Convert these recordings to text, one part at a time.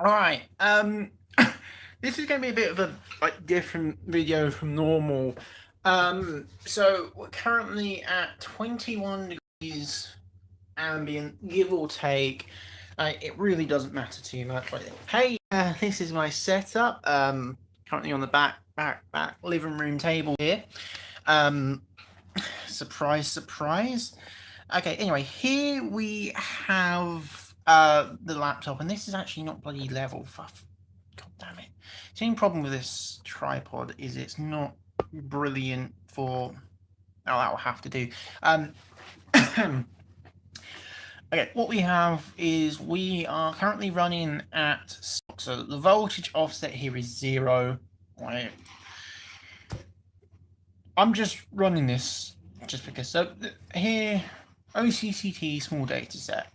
Alright, this is going to be a bit of a different video from normal. So we're currently at 21 degrees ambient, give or take. It really doesn't matter too much. Hey, this is my setup. Currently on the back living room table here. Um, surprise, surprise. Okay, anyway, here we have the laptop, and this is actually not bloody level. God damn it. The only problem with this tripod is it's not brilliant for... Oh, that will have to do. Okay, what we have is we are currently running at stock, so the voltage offset here is 0. Right. I'm just running this just because. So here, OCCT small data set.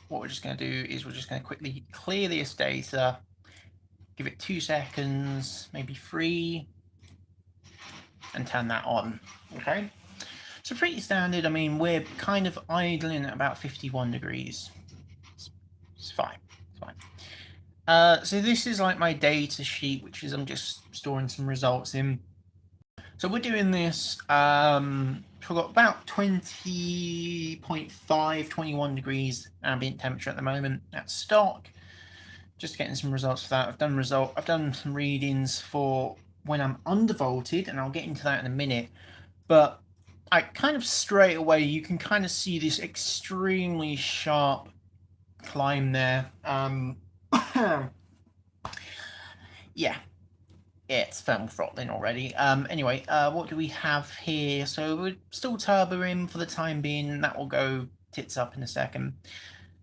What we're just going to do is we're just going to quickly clear this data, give it 2 seconds, maybe 3, and turn that on. Okay. So pretty standard. I mean, we're kind of idling at about 51 degrees. It's fine. It's fine. So this is like my data sheet, which is I'm just storing some results in. So we're doing this. We've got about 20.5, 21 degrees ambient temperature at the moment at stock. Just getting some results for that. I've done some readings for when I'm undervolted, and I'll get into that in a minute. But I kind of straight away, you can kind of see this extremely sharp climb there. Yeah, it's thermal throttling already. Anyway, what do we have here? So we're still turboing for the time being. That will go tits up in a second.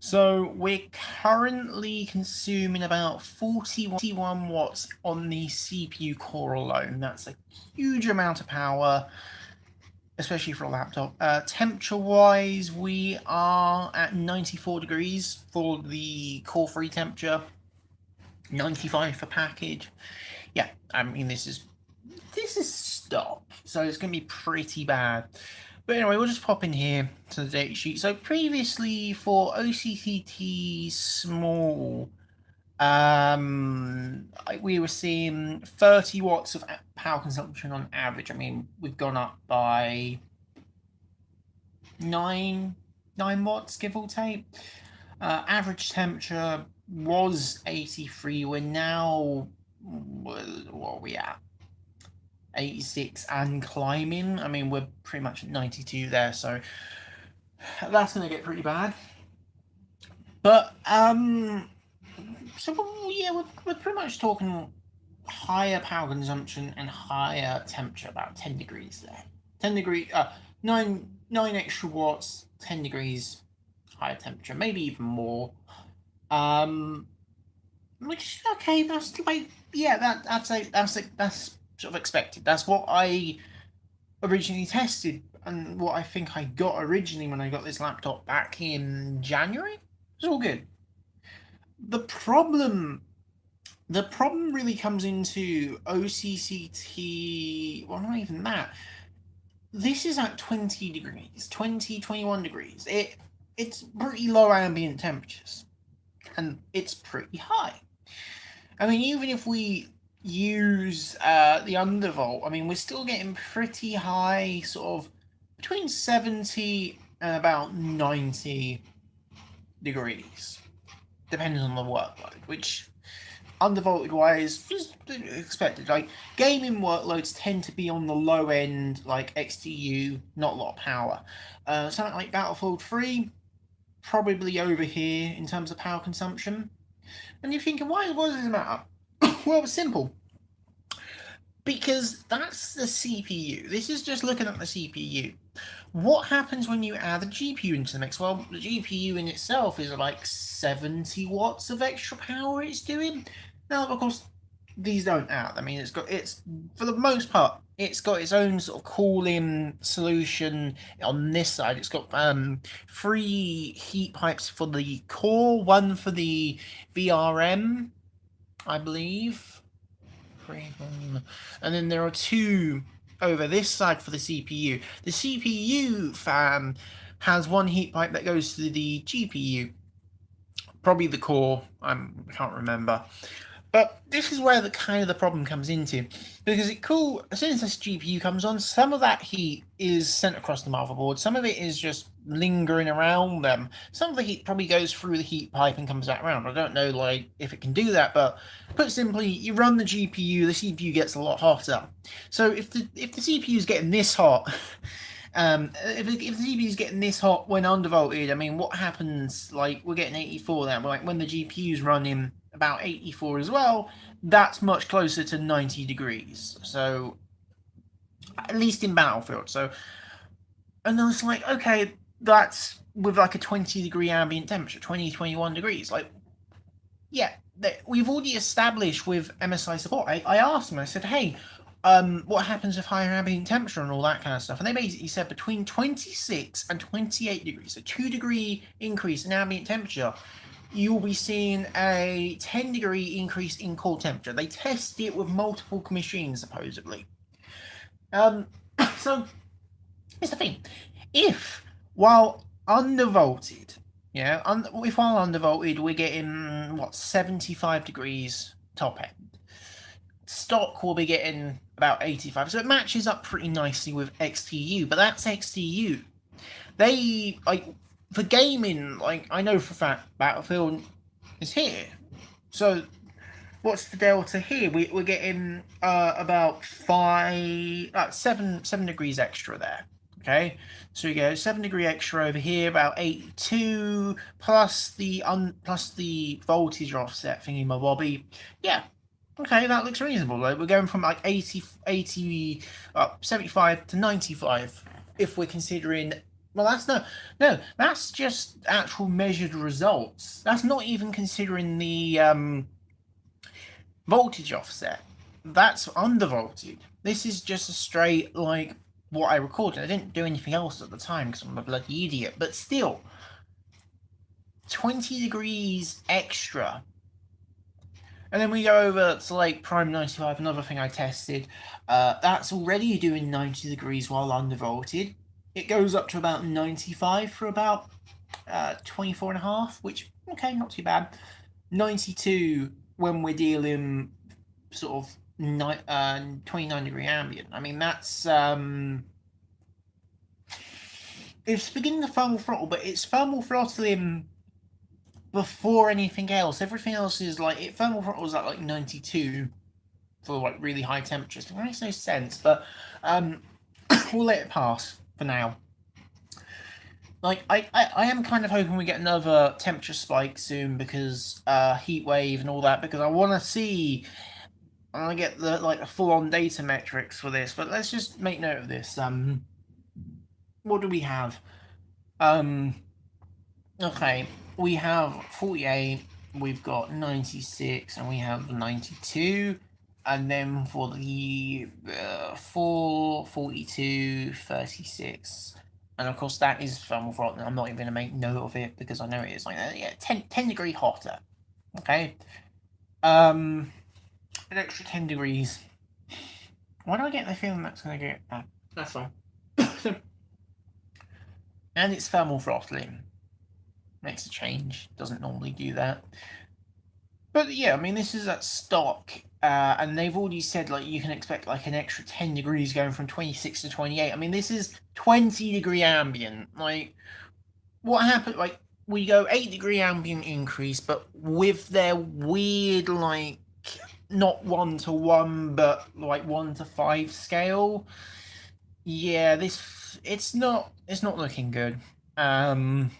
So we're currently consuming about 41 watts on the CPU core alone. That's a huge amount of power, especially for a laptop. Temperature-wise, we are at 94 degrees for the core 3 temperature, 95 for package. Yeah, I mean, this is stock, so it's going to be pretty bad. But anyway, we'll just pop in here to the data sheet. So previously for OCCT small, we were seeing 30 watts of power consumption on average. I mean, we've gone up by 9 watts, give or take. Average temperature was 83. We're now, what are we at? 86 and climbing. I mean, we're pretty much at 92 there, so that's going to get pretty bad. But so yeah, we're pretty much talking higher power consumption and higher temperature, about 10 degrees there. 10 degrees, 9 extra watts, 10 degrees higher temperature, maybe even more. Which, okay, that's like, yeah, that's sort of expected. That's what I originally tested, and what I think I got originally when I got this laptop back in January. It's all good. The problem really comes into OCCT. Well, not even that. This is at 20 degrees, 21 degrees. It's pretty low ambient temperatures, and it's pretty high. I mean, even if we use the undervolt, I mean, we're still getting pretty high, sort of between 70 and about 90 degrees, depending on the workload, which undervolted wise is expected. Like, gaming workloads tend to be on the low end, like XTU, not a lot of power. Something like Battlefield 3, probably over here in terms of power consumption. And you're thinking, why does this matter? Well, it's simple. Because that's the CPU. This is just looking at the CPU. What happens when you add the GPU into the mix? Well, the GPU in itself is like 70 watts of extra power it's doing. Now, of course, these don't add. I mean, it's for the most part, it's got its own sort of cooling solution on this side. It's got 3 heat pipes for the core, 1 for the VRM, I believe. And then there are 2 over this side for the CPU. The CPU fan has 1 heat pipe that goes to the GPU. probably the core. I can't remember. But this is where the problem comes into, because as soon as this GPU comes on, some of that heat is sent across the motherboard. Some of it is just lingering around them. Some of the heat probably goes through the heat pipe and comes back around. I don't know, like, if it can do that, but put simply, you run the GPU, the CPU gets a lot hotter. So if the CPU is getting this hot, if the CPU is getting this hot when undervolted, I mean, what happens? Like, we're getting 84 now, but like when the GPU is running about 84 as well, that's much closer to 90 degrees. So, at least in Battlefield. So, and I was like, okay, that's with like a 20-degree ambient temperature, 20, 21 degrees. Like, yeah, we've already established with MSI support. I asked them, I said, hey, what happens with higher ambient temperature and all that kind of stuff? And they basically said between 26 and 28 degrees, a 2-degree increase in ambient temperature, you'll be seeing a 10-degree increase in core temperature. They tested it with multiple machines, supposedly. So, here's the thing. If, while undervolted, if while undervolted we're getting, 75 degrees top end, stock will be getting about 85. So it matches up pretty nicely with XTU, but that's XTU. They, like, for gaming, like, I know for a fact Battlefield is here. So what's the delta here? We're getting about 7 degrees extra there. Okay, so we go 7-degree extra over here, about 82 plus the voltage offset thingy my bobby. Yeah, okay, that looks reasonable. Like, we're going from like 75 to 95 if we're considering. Well, that's just actual measured results. That's not even considering the voltage offset. That's undervolted. This is just a straight, like, what I recorded. I didn't do anything else at the time because I'm a bloody idiot. But still, 20 degrees extra. And then we go over to like Prime 95, another thing I tested. That's already doing 90 degrees while undervolted. It goes up to about 95 for about 24 and a half, which, okay, not too bad. 92 when we're dealing sort of 29-degree ambient. I mean, that's it's beginning the thermal throttle, but it's thermal throttling before anything else. Everything else is like thermal throttles at like 92 for like really high temperatures. It makes no sense, but we'll let it pass for now. Like, I am kind of hoping we get another temperature spike soon because heat wave and all that, because I want to see. I want to get the full-on data metrics for this, but let's just make note of this. What do we have? Okay, we have 48, we've got 96, and we have 92. And then for the 4, 42, 36. And of course, that is thermal throttling. I'm not even going to make note of it because I know it is like 10 degree hotter. Okay. An extra 10 degrees. Why do I get the feeling that's going to get that? That's fine. And it's thermal throttling. Makes a change. Doesn't normally do that. But yeah, I mean, this is at stock. And they've already said, like, you can expect, like, an extra 10 degrees going from 26 to 28. I mean, this is 20-degree ambient. Like, what happened? Like, we go 8-degree ambient increase, but with their weird, like, not 1-to-1, but, like, 1-to-5 scale. Yeah, it's not looking good. I'm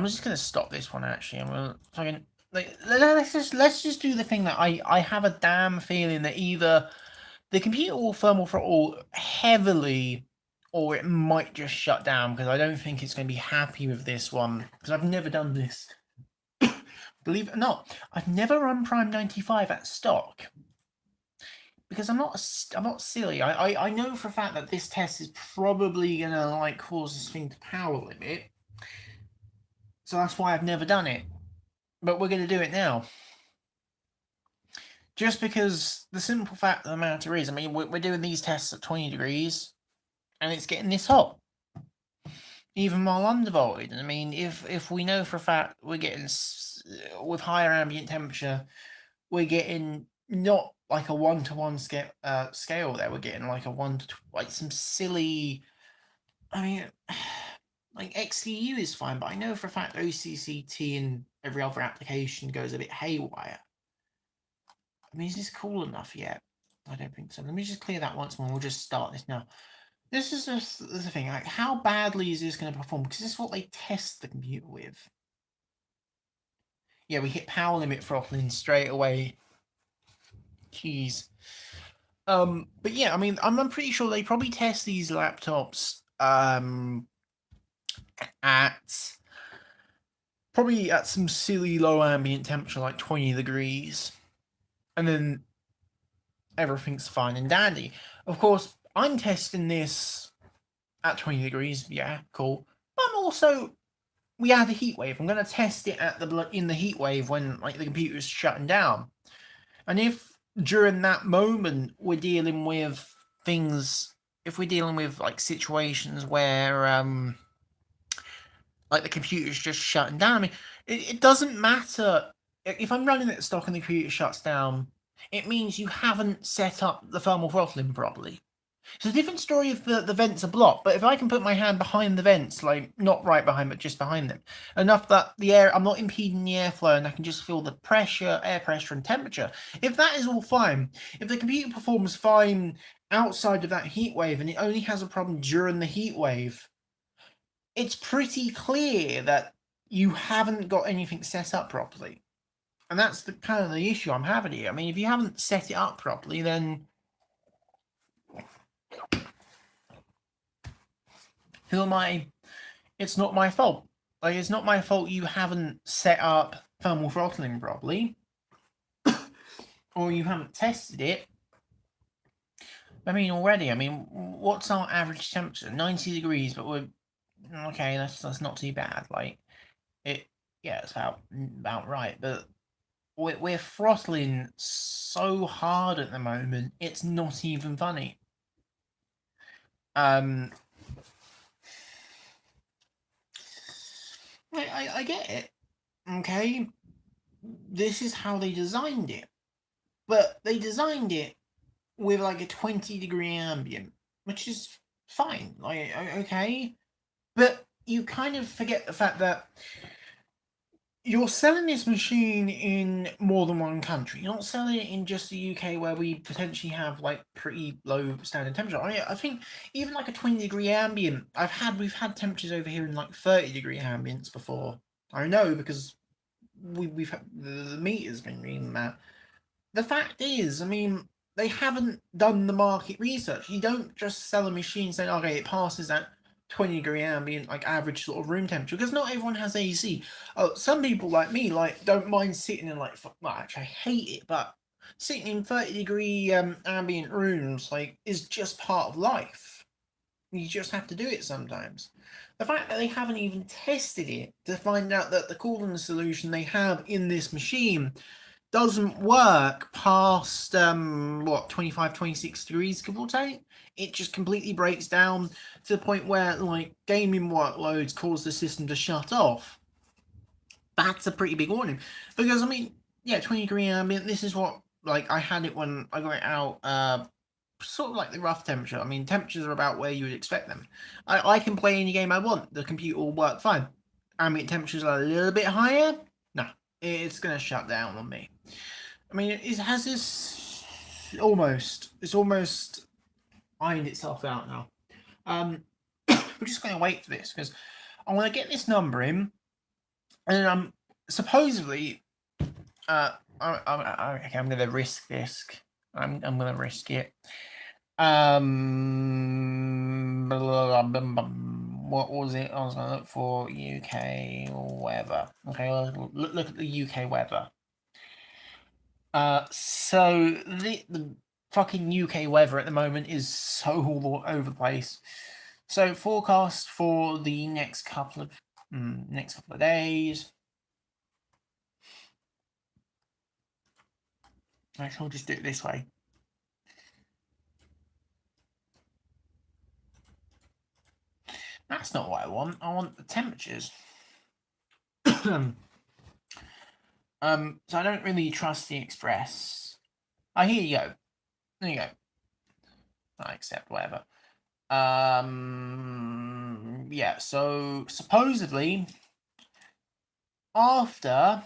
just gonna stop this one, actually. I'm gonna fucking... Like, let's just do the thing that I have a damn feeling that either the computer will thermal throttle heavily, or it might just shut down, because I don't think it's going to be happy with this one, because I've never done this. Believe it or not, I've never run Prime 95 at stock, because I'm not silly. I know for a fact that this test is probably gonna like cause this thing to power limit, so that's why I've never done it. But we're going to do it now. Just because the simple fact of the matter is, I mean, we're doing these tests at 20 degrees, and it's getting this hot. even while undervolted. I mean, if we know for a fact we're getting with higher ambient temperature, we're getting not like a 1-to-1 scale there. We're getting like a 1 to like some silly. I mean, like XCU is fine, but I know for a fact OCCT and every other application goes a bit haywire. I mean, is this cool enough yet? I don't think so. Let me just clear that once more. We'll just start this now. This is just the thing. Like, how badly is this going to perform? Because this is what they test the computer with. Yeah, we hit power limit throttling straight away. Jeez. But yeah, I mean, I'm pretty sure they probably test these laptops at probably at some silly low ambient temperature, like 20 degrees, and then everything's fine and dandy. Of course, I'm testing this at 20 degrees. Yeah, cool. But I'm also, we have a heat wave. I'm going to test it at in the heat wave when like the computer's shutting down. And if during that moment we're dealing with things, if we're dealing with like situations where like the computer's just shutting down, I mean, it doesn't matter if I'm running at stock and the computer shuts down. It means you haven't set up the thermal throttling properly. It's a different story if the vents are blocked, but if I can put my hand behind the vents, like not right behind, but just behind them, enough that the air, I'm not impeding the airflow and I can just feel the pressure, air pressure and temperature. If that is all fine, if the computer performs fine outside of that heat wave and it only has a problem during the heat wave, it's pretty clear that you haven't got anything set up properly. And that's the kind of the issue I'm having here. I mean, if you haven't set it up properly, then who am I? It's not my fault. Like, it's not my fault you haven't set up thermal throttling properly, or you haven't tested it. I mean, already, I mean, what's our average temperature? 90 degrees, but we're okay. That's not too bad. Like it, yeah, it's about right. But we're throttling so hard at the moment. It's not even funny. I get it. Okay, this is how they designed it, but they designed it with like a 20-degree ambient, which is fine. Like, okay, but you kind of forget the fact that you're selling this machine in more than one country. You're not selling it in just the UK, where we potentially have like pretty low standard temperature. I think even like a 20-degree ambient. We've had temperatures over here in like 30-degree ambients before. I know because we've had, the meter's been reading that. The fact is, I mean, they haven't done the market research. You don't just sell a machine saying, okay, it passes that 20-degree ambient, like average sort of room temperature, because not everyone has AC. Oh, some people like me, like, don't mind sitting in like, well, actually, I hate it, but sitting in 30-degree ambient rooms, like, is just part of life. You just have to do it sometimes. The fact that they haven't even tested it to find out that the cooling solution they have in this machine doesn't work past what, 25, 26 degrees, give or take. It just completely breaks down to the point where like gaming workloads cause the system to shut off. That's a pretty big warning, because I mean, yeah, 20-degree ambient, this is what, like, I had it when I got it out, sort of like the rough temperature. I mean, temperatures are about where you would expect them. I can play any game I want, the computer will work fine. Ambient temperatures are a little bit higher, nah, it's gonna shut down on me. I mean, it has this it's almost ironed itself out now. We're just going to wait for this because I want to get this number in, and supposedly, okay, I'm going to risk this. I'm going to risk it. What was it? I was going to look for UK weather. Okay, look at the UK weather. So the fucking UK weather at the moment is so all over the place. So forecast for the next couple of days. Actually, I'll just do it this way. That's not what I want. I want the temperatures. So I don't really trust the Express. Oh, here you go. There you go. I accept whatever. Yeah, so supposedly after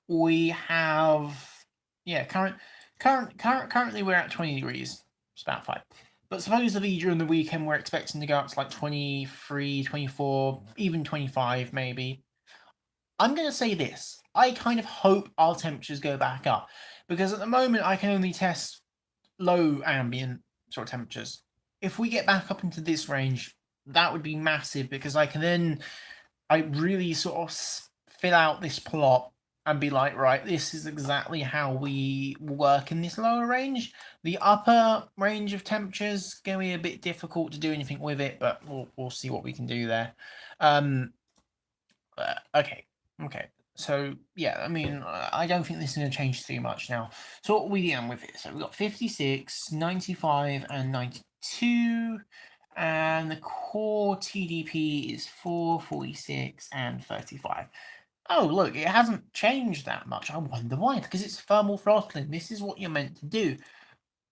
we have, yeah, currently we're at 20 degrees. It's about 5. But supposedly during the weekend we're expecting to go up to like 23, 24, even 25 maybe. I'm going to say this. I kind of hope our temperatures go back up, because at the moment I can only test low ambient sort of temperatures. If we get back up into this range, that would be massive, because I really sort of fill out this plot and be like, right, this is exactly how we work in this lower range. The upper range of temperatures going to be a bit difficult to do anything with it, but we'll see what we can do there. Okay. So yeah, I mean, I don't think this is going to change too much now. So what are we dealing with here? So we've got 56, 95, and 92. And the core TDP is 4, 46, and 35. Oh, look, it hasn't changed that much. I wonder why. Because it's thermal throttling. This is what you're meant to do.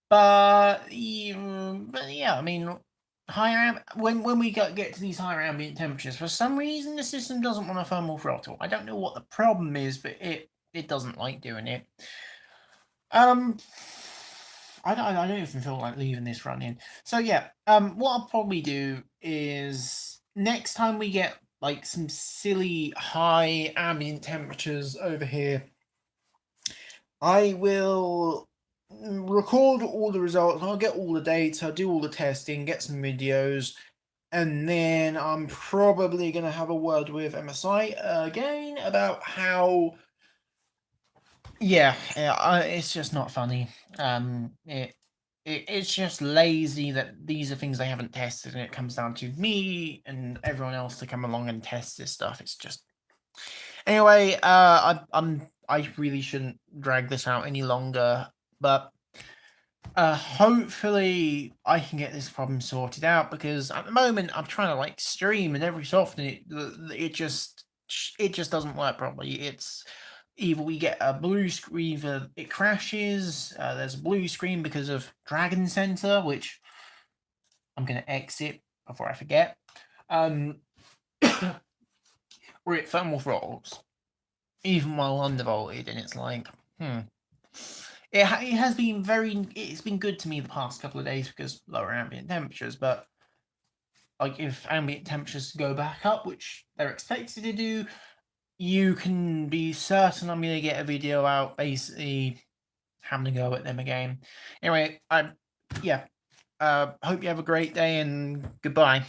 But yeah, I mean, when we get to these higher ambient temperatures, for some reason the system doesn't want a thermal throttle. I don't know what the problem is, but it doesn't like doing it. I don't even feel like leaving this run in. So yeah, what I'll probably do is next time we get like some silly high ambient temperatures over here, I will record all the results. I'll get all the data, do all the testing, get some videos, and then I'm probably going to have a word with MSI again about how. Yeah, it's just not funny. It's just lazy that these are things they haven't tested, and it comes down to me and everyone else to come along and test this stuff. It's just anyway. I really shouldn't drag this out any longer, but hopefully I can get this problem sorted out, because at the moment I'm trying to like stream, and every so often it just doesn't work properly. It's either we get a blue screen, either it crashes, there's a blue screen because of Dragon Center, which I'm going to exit before I forget, or it thermal throttles, even while undervolted, and it's like, It has been it's been good to me the past couple of days because lower ambient temperatures, but like if ambient temperatures go back up, which they're expected to do, you can be certain I'm going to get a video out basically having a go at them again. Anyway, hope you have a great day, and goodbye.